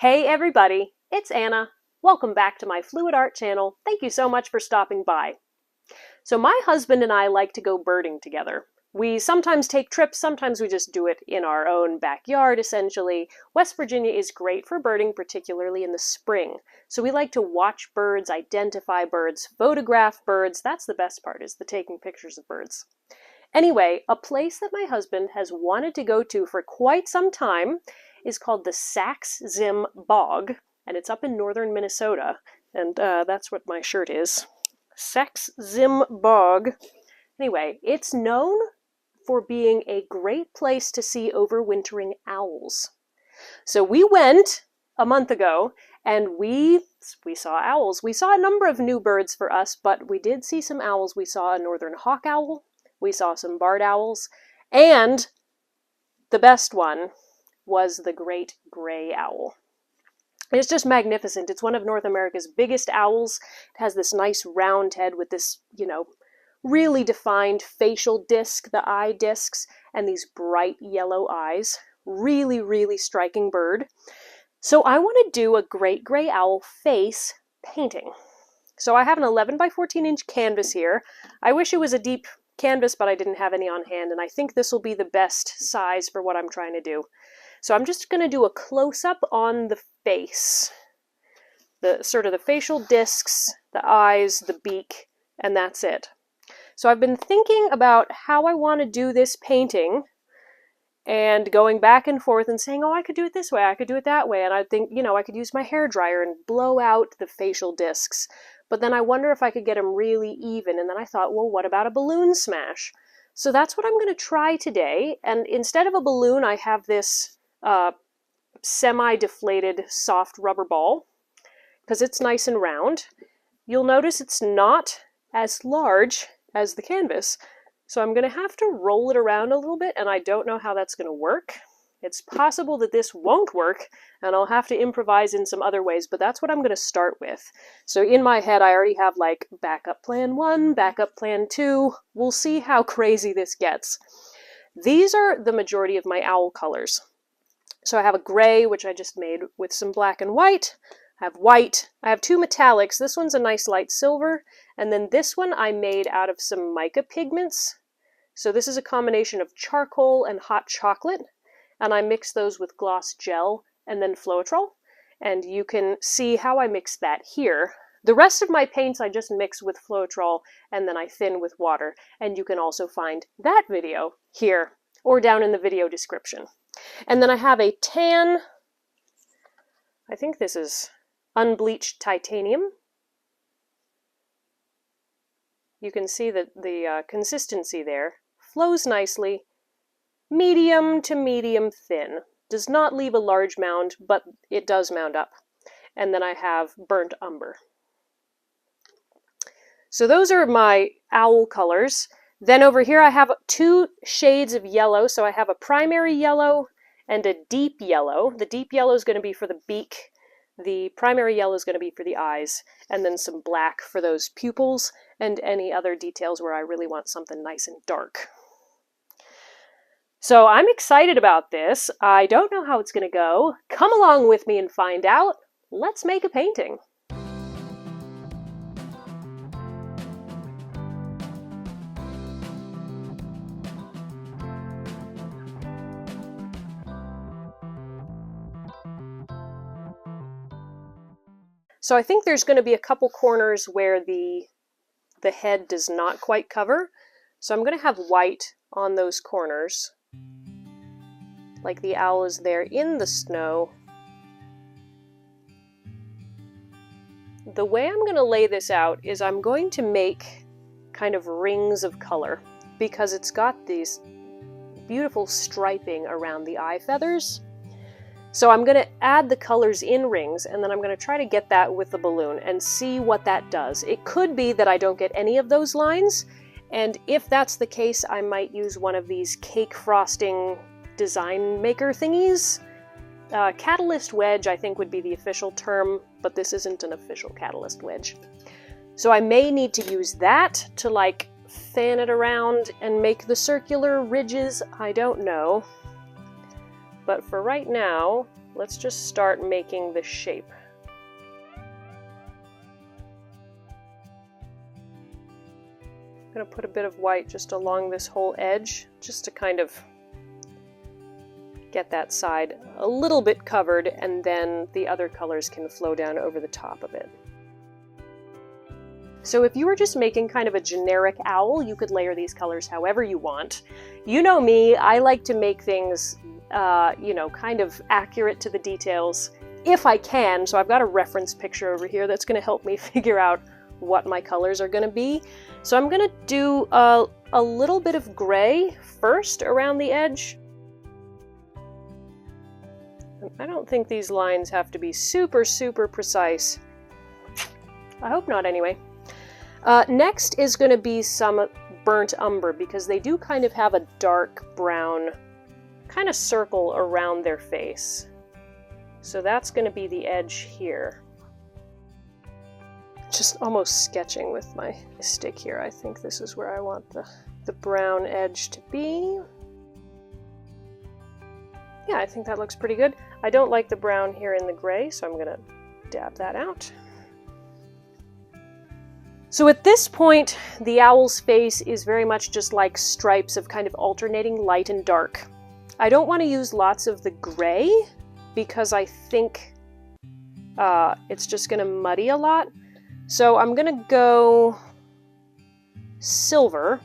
Hey everybody, it's Anna. Welcome back to my Fluid Art channel. Thank you so much for stopping by. So my husband and I like to go birding together. We sometimes take trips, sometimes we just do it in our own backyard, essentially. West Virginia is great for birding, particularly in the spring. So we like to watch birds, identify birds, photograph birds. That's the best part, is the taking pictures of birds. Anyway, a place that my husband has wanted to go to for quite some time is called the Sax-Zim Bog, and it's up in northern Minnesota, and that's what my shirt is. Sax-Zim Bog. Anyway, it's known for being a great place to see overwintering owls. So we went a month ago, and we saw owls. We saw a number of new birds for us, but we did see some owls. We saw a northern hawk owl, we saw some barred owls, and the best one was the great gray owl. It's just magnificent. It's one of North America's biggest owls. It has this nice round head with this, really defined facial disc, the eye discs, and these bright yellow eyes. Really, really striking bird. So I want to do a great gray owl face painting. So I have an 11 by 14 inch canvas here. I wish it was a deep canvas, but I didn't have any on hand, and I think this will be the best size for what I'm trying to do. So I'm just going to do a close-up on the face, the sort of the facial discs, the eyes, the beak, and that's it. So I've been thinking about how I want to do this painting and going back and forth and saying, oh, I could do it this way, I could do it that way, and I think, I could use my hairdryer and blow out the facial discs. But then I wonder if I could get them really even, and then I thought, well, what about a balloon smash? So that's what I'm going to try today, and instead of a balloon, I have this semi-deflated soft rubber ball, because it's nice and round. You'll notice it's not as large as the canvas, so I'm going to have to roll it around a little bit, and I don't know how that's going to work. It's possible that this won't work, and I'll have to improvise in some other ways, but that's what I'm going to start with. So in my head, I already have like backup plan 1, backup plan 2. We'll see how crazy this gets. These are the majority of my owl colors. So I have a gray, which I just made with some black and white. I have white. I have 2 metallics. This one's a nice light silver, and then this one I made out of some mica pigments. So this is a combination of charcoal and hot chocolate, and I mix those with gloss gel and then Floetrol, and you can see how I mix that here. The rest of my paints I just mix with Floetrol and then I thin with water, and you can also find that video here or down in the video description. And then I have a tan, I think this is unbleached titanium. You can see that the consistency there flows nicely, medium to medium thin. Does not leave a large mound, but it does mound up. And then I have burnt umber. So those are my owl colors. Then over here I have 2 shades of yellow. So I have a primary yellow and a deep yellow. The deep yellow is going to be for the beak. The primary yellow is going to be for the eyes. And then some black for those pupils and any other details where I really want something nice and dark. So I'm excited about this. I don't know how it's going to go. Come along with me and find out. Let's make a painting. So I think there's going to be a couple corners where the head does not quite cover. So I'm going to have white on those corners, like the owl is there in the snow. The way I'm going to lay this out is I'm going to make kind of rings of color, because it's got these beautiful striping around the eye feathers. So I'm going to add the colors in rings, and then I'm going to try to get that with the balloon and see what that does. It could be that I don't get any of those lines, and if that's the case, I might use one of these cake frosting design maker thingies. Catalyst wedge, I think, would be the official term, but this isn't an official catalyst wedge. So I may need to use that to like fan it around and make the circular ridges. I don't know. But for right now, let's just start making the shape. I'm going to put a bit of white just along this whole edge, just to kind of get that side a little bit covered, and then the other colors can flow down over the top of it. So if you were just making kind of a generic owl, you could layer these colors however you want. You know me, I like to make things, you know, kind of accurate to the details if I can. So I've got a reference picture over here that's going to help me figure out what my colors are going to be. So I'm going to do a little bit of gray first around the edge. I don't think these lines have to be super, super precise. I hope not anyway. Next is going to be some burnt umber, because they do kind of have a dark brown kind of circle around their face. So that's going to be the edge here. Just almost sketching with my stick here. I think this is where I want the brown edge to be. Yeah, I think that looks pretty good. I don't like the brown here in the gray, so I'm going to dab that out. So at this point, the owl's face is very much just like stripes of kind of alternating light and dark. I don't want to use lots of the gray because I think it's just going to muddy a lot. So I'm going to go silver.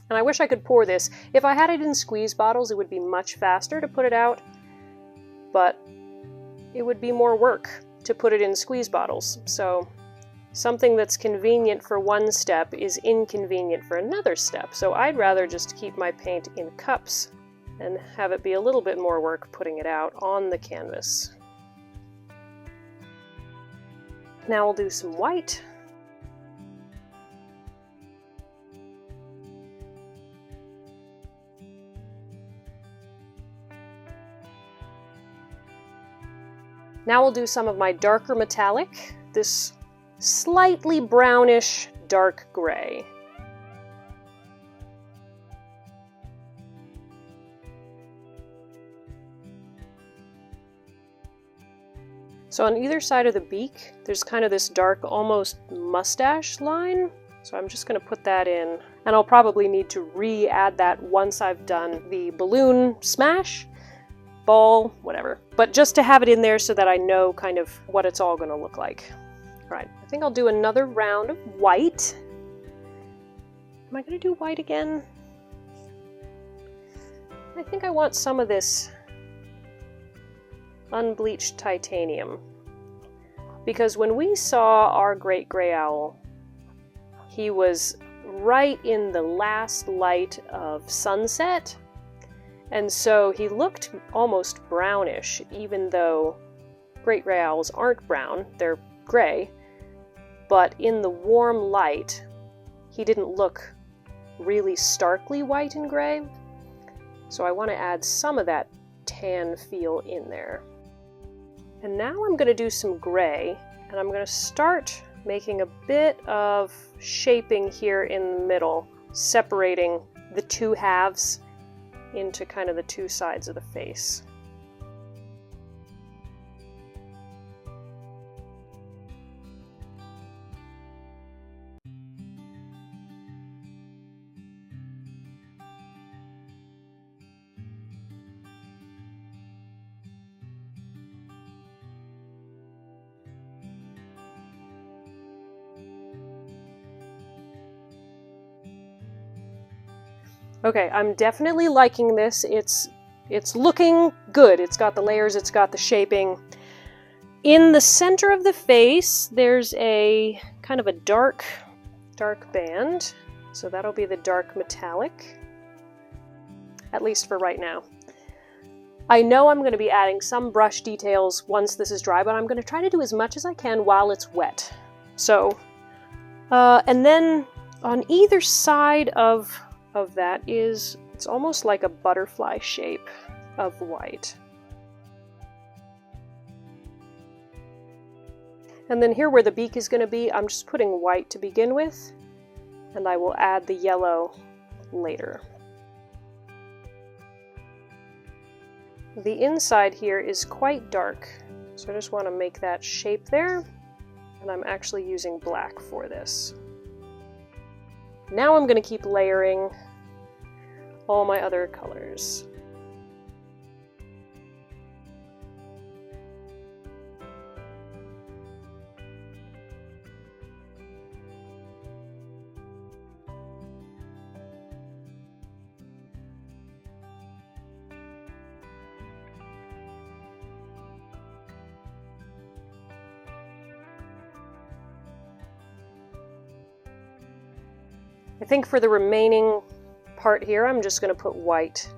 And I wish I could pour this. If I had it in squeeze bottles, it would be much faster to put it out, but it would be more work to put it in squeeze bottles. So something that's convenient for one step is inconvenient for another step. So I'd rather just keep my paint in cups and have it be a little bit more work putting it out on the canvas. Now we'll do some white. Now we'll do some of my darker metallic, this slightly brownish dark gray. So on either side of the beak, there's kind of this dark, almost mustache line. So I'm just going to put that in, and I'll probably need to re-add that once I've done the balloon smash, ball, whatever. But just to have it in there so that I know kind of what it's all going to look like. All right, I think I'll do another round of white. Am I going to do white again? I think I want some of this unbleached titanium, because when we saw our great gray owl, he was right in the last light of sunset, and so he looked almost brownish, even though great gray owls aren't brown, they're gray, but in the warm light he didn't look really starkly white and gray, so I want to add some of that tan feel in there. And now I'm going to do some gray, and I'm going to start making a bit of shaping here in the middle, separating the two halves into kind of the two sides of the face. Okay, I'm definitely liking this. It's looking good. It's got the layers, it's got the shaping. In the center of the face, there's a kind of a dark band. So that'll be the dark metallic, at least for right now. I know I'm going to be adding some brush details once this is dry, but I'm going to try to do as much as I can while it's wet. So, and then on either side of that is, it's almost like a butterfly shape of white. And then here where the beak is going to be, I'm just putting white to begin with, and I will add the yellow later. the inside here is quite dark, so I just want to make that shape there, and I'm actually using black for this. Now I'm going to keep layering all my other colors. I think for the remaining part here, I'm just going to put white,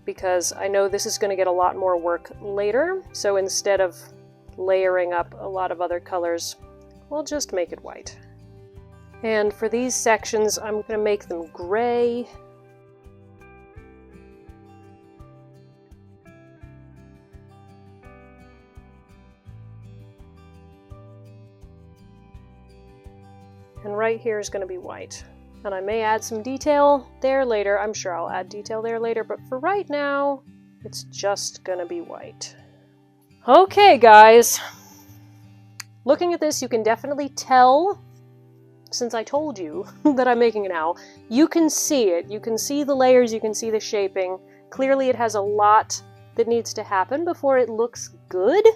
because I know this is going to get a lot more work later, so instead of layering up a lot of other colors, we'll just make it white. And for these sections, I'm going to make them gray. And right here is going to be white. And I may add some detail there later. I'm sure I'll add detail there later, but for right now, it's just going to be white. Okay, guys. Looking at this, you can definitely tell, since I told you that I'm making an owl, you can see it. You can see the layers, you can see the shaping. Clearly it has a lot that needs to happen before it looks good.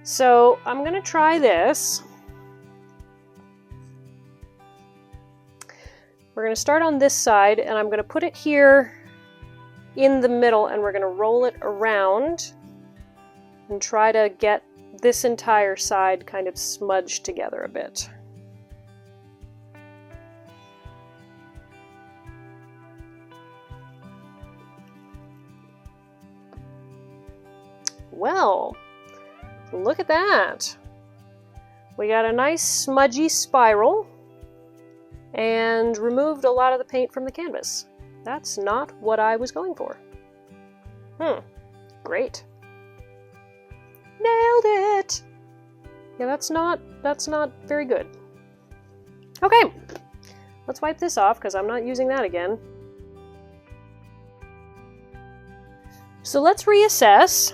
So I'm going to try this. We're going to start on this side, and I'm going to put it here in the middle, and we're going to roll it around and try to get this entire side kind of smudged together a bit. Well, look at that. We got a nice smudgy spiral and removed a lot of the paint from the canvas. That's not what I was going for. Great. Nailed it! Yeah, that's not very good. Okay, let's wipe this off because I'm not using that again. So let's reassess.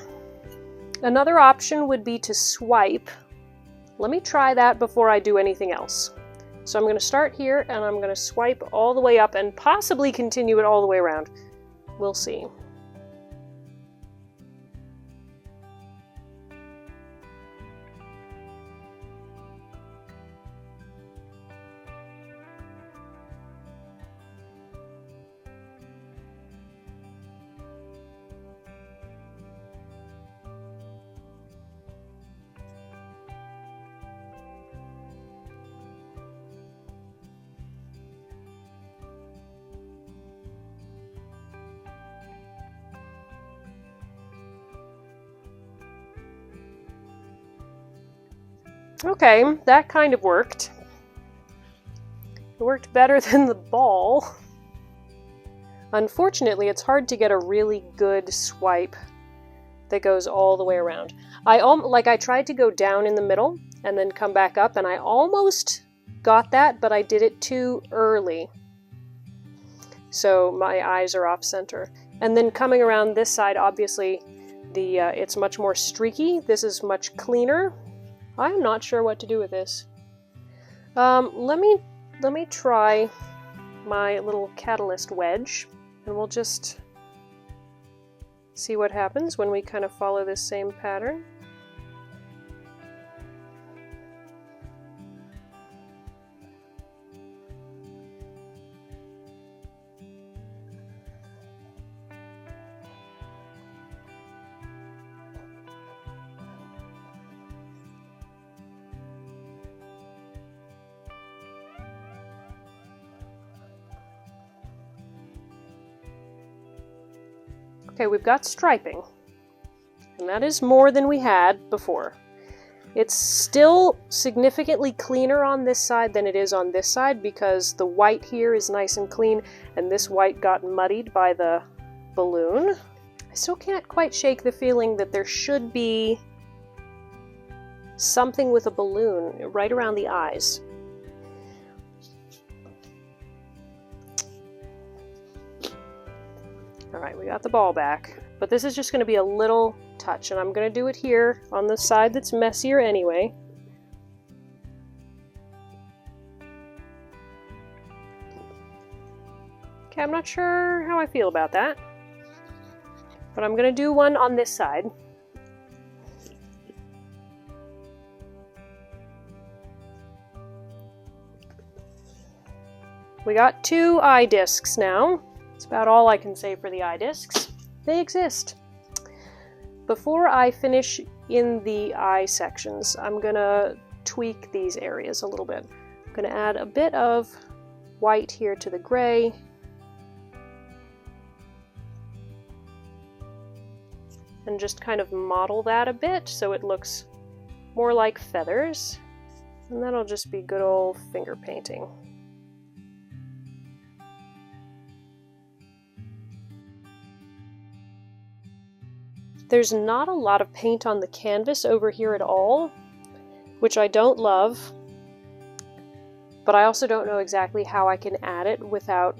Another option would be to swipe. Let me try that before I do anything else. So I'm going to start here, and I'm going to swipe all the way up and possibly continue it all the way around. We'll see. Okay, that kind of worked. It worked better than the ball. Unfortunately, it's hard to get a really good swipe that goes all the way around. I tried to go down in the middle and then come back up, and I almost got that, but I did it too early. So my eyes are off center. And then coming around this side, obviously, it's much more streaky. This is much cleaner. I'm not sure what to do with this. Let me try my little catalyst wedge, and we'll just see what happens when we kind of follow this same pattern. Okay, we've got striping, and that is more than we had before. It's still significantly cleaner on this side than it is on this side because the white here is nice and clean, and this white got muddied by the balloon. I still can't quite shake the feeling that there should be something with a balloon right around the eyes. Alright, we got the ball back. But this is just going to be a little touch, and I'm going to do it here on the side that's messier anyway. Okay, I'm not sure how I feel about that. But I'm going to do one on this side. We got 2 eye discs now. That's about all I can say for the eye discs. They exist. Before I finish in the eye sections, I'm gonna tweak these areas a little bit. I'm gonna add a bit of white here to the gray. And just kind of model that a bit so it looks more like feathers. And that'll just be good old finger painting. There's not a lot of paint on the canvas over here at all, which I don't love, but I also don't know exactly how I can add it without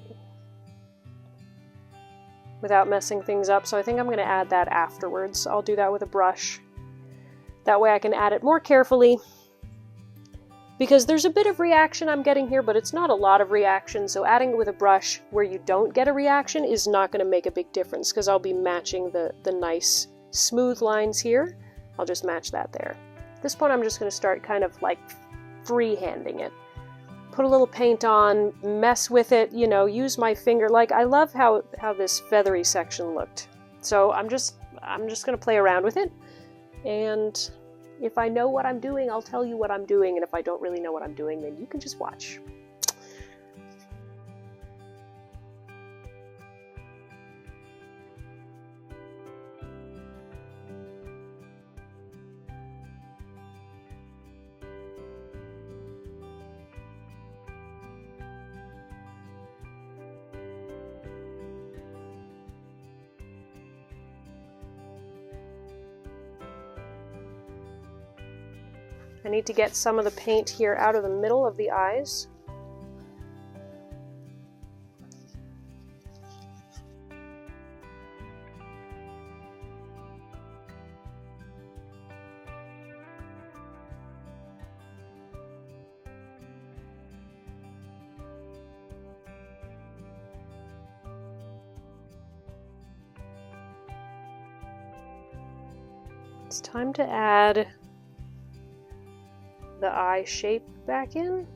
messing things up, so I think I'm going to add that afterwards. I'll do that with a brush. That way I can add it more carefully, because there's a bit of reaction I'm getting here, but it's not a lot of reaction, so adding it with a brush where you don't get a reaction is not going to make a big difference, because I'll be matching the nice smooth lines here. I'll just match that there. At this point I'm just going to start kind of like freehanding it. Put a little paint on, mess with it, you know, use my finger. Like, I love how this feathery section looked. So I'm just going to play around with it, and if I know what I'm doing, I'll tell you what I'm doing, and if I don't really know what I'm doing, then you can just watch. I need to get some of the paint here out of the middle of the eyes. It's time to add the eye shape back in.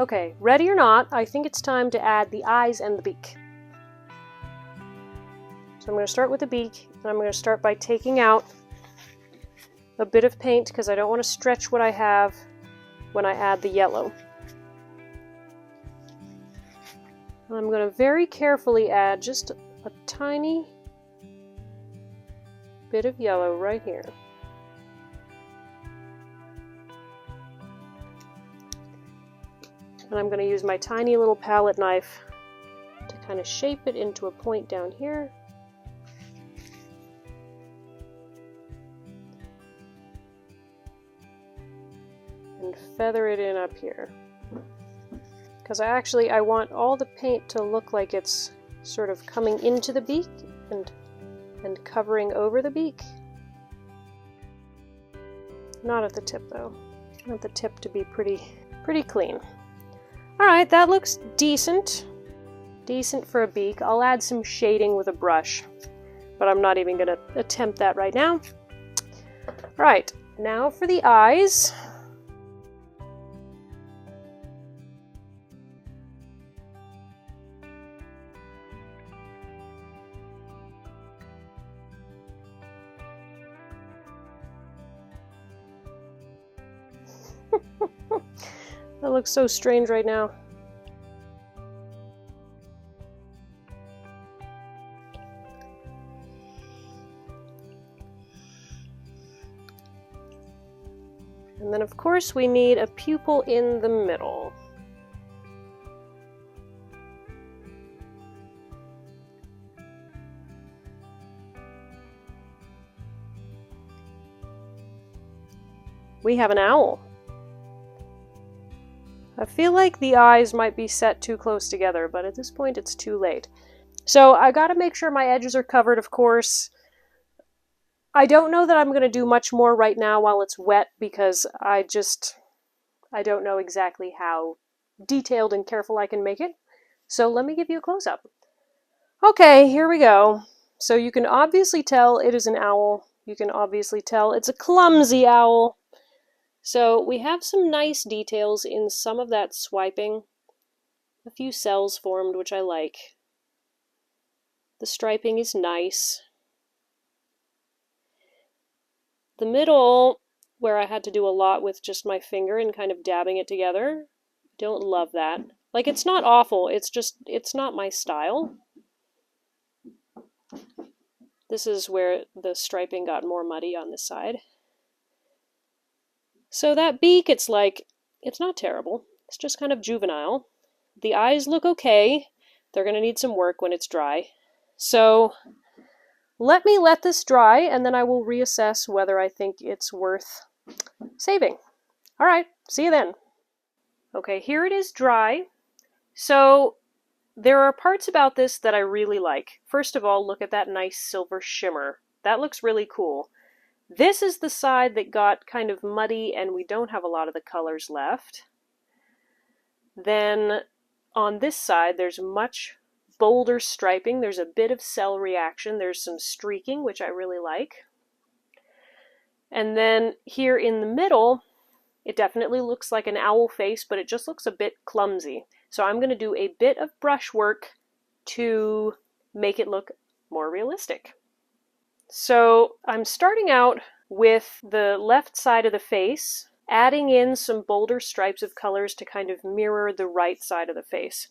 Okay, ready or not, I think it's time to add the eyes and the beak. So I'm going to start with the beak, and I'm going to start by taking out a bit of paint because I don't want to stretch what I have when I add the yellow. And I'm going to very carefully add just a tiny bit of yellow right here. And I'm going to use my tiny little palette knife to kind of shape it into a point down here. And feather it in up here. Because I want all the paint to look like it's sort of coming into the beak and covering over the beak. Not at the tip though. I want the tip to be pretty clean. Alright, that looks decent. Decent for a beak. I'll add some shading with a brush, but I'm not even going to attempt that right now. Alright, now for the eyes. That looks so strange right now. And then of course we need a pupil in the middle. We have an owl. I feel like the eyes might be set too close together, but at this point it's too late. So I gotta make sure my edges are covered, of course. I don't know that I'm gonna do much more right now while it's wet because I don't know exactly how detailed and careful I can make it. So let me give you a close-up. Okay, here we go. So you can obviously tell it is an owl. You can obviously tell it's a clumsy owl. So we have some nice details in some of that swiping. A few cells formed, which I like. The striping is nice. The middle, where I had to do a lot with just my finger and kind of dabbing it together, don't love that. Like, it's not awful, it's just, it's not my style. This is where the striping got more muddy on this side. So that beak, it's like, it's not terrible. It's just kind of juvenile. The eyes look okay. They're going to need some work when it's dry. So let me let this dry, and then I will reassess whether I think it's worth saving. All right, see you then. Okay, here it is dry. So there are parts about this that I really like. First of all, look at that nice silver shimmer. That looks really cool. This is the side that got kind of muddy and we don't have a lot of the colors left. Then on this side there's much bolder striping. There's a bit of cell reaction. There's some streaking, which I really like. And then here in the middle, it definitely looks like an owl face, but it just looks a bit clumsy. So I'm going to do a bit of brush work to make it look more realistic. So I'm starting out with the left side of the face, adding in some bolder stripes of colors to kind of mirror the right side of the face.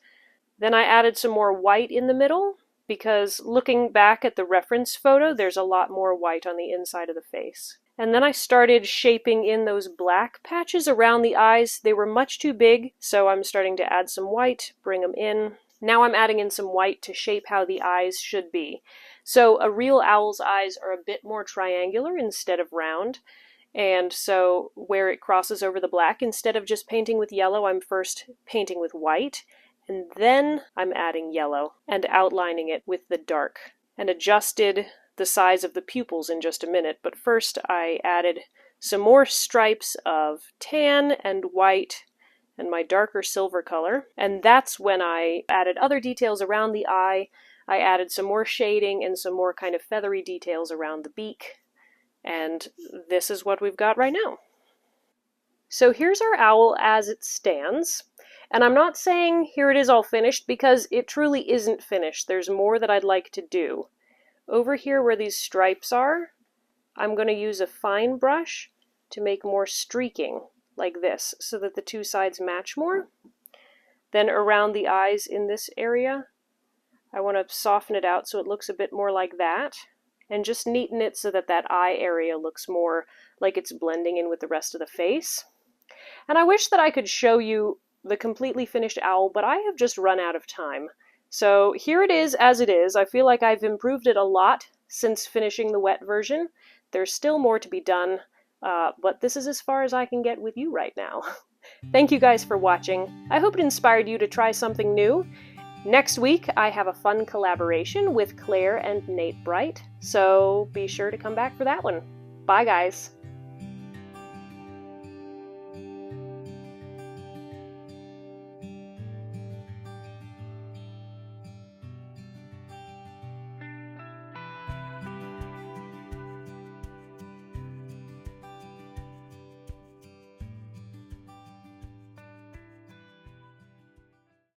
Then I added some more white in the middle, because looking back at the reference photo, there's a lot more white on the inside of the face. And then I started shaping in those black patches around the eyes. They were much too big, so I'm starting to add some white, bring them in. Now I'm adding in some white to shape how the eyes should be. So a real owl's eyes are a bit more triangular instead of round. And so where it crosses over the black, instead of just painting with yellow, I'm first painting with white. And then I'm adding yellow and outlining it with the dark. And adjusted the size of the pupils in just a minute. But first I added some more stripes of tan and white and my darker silver color. And that's when I added other details around the eye. I added some more shading and some more kind of feathery details around the beak. And this is what we've got right now. So here's our owl as it stands. And I'm not saying here it is all finished, because it truly isn't finished. There's more that I'd like to do. Over here where these stripes are, I'm going to use a fine brush to make more streaking like this, so that the two sides match more. Then around the eyes in this area, I want to soften it out so it looks a bit more like that, and just neaten it so that that eye area looks more like it's blending in with the rest of the face. And I wish that I could show you the completely finished owl, but I have just run out of time. So here it is as it is. I feel like I've improved it a lot since finishing the wet version. There's still more to be done, but this is as far as I can get with you right now. Thank you guys for watching. I hope it inspired you to try something new. Next week, I have a fun collaboration with Claire and Nate Bright, so be sure to come back for that one. Bye, guys.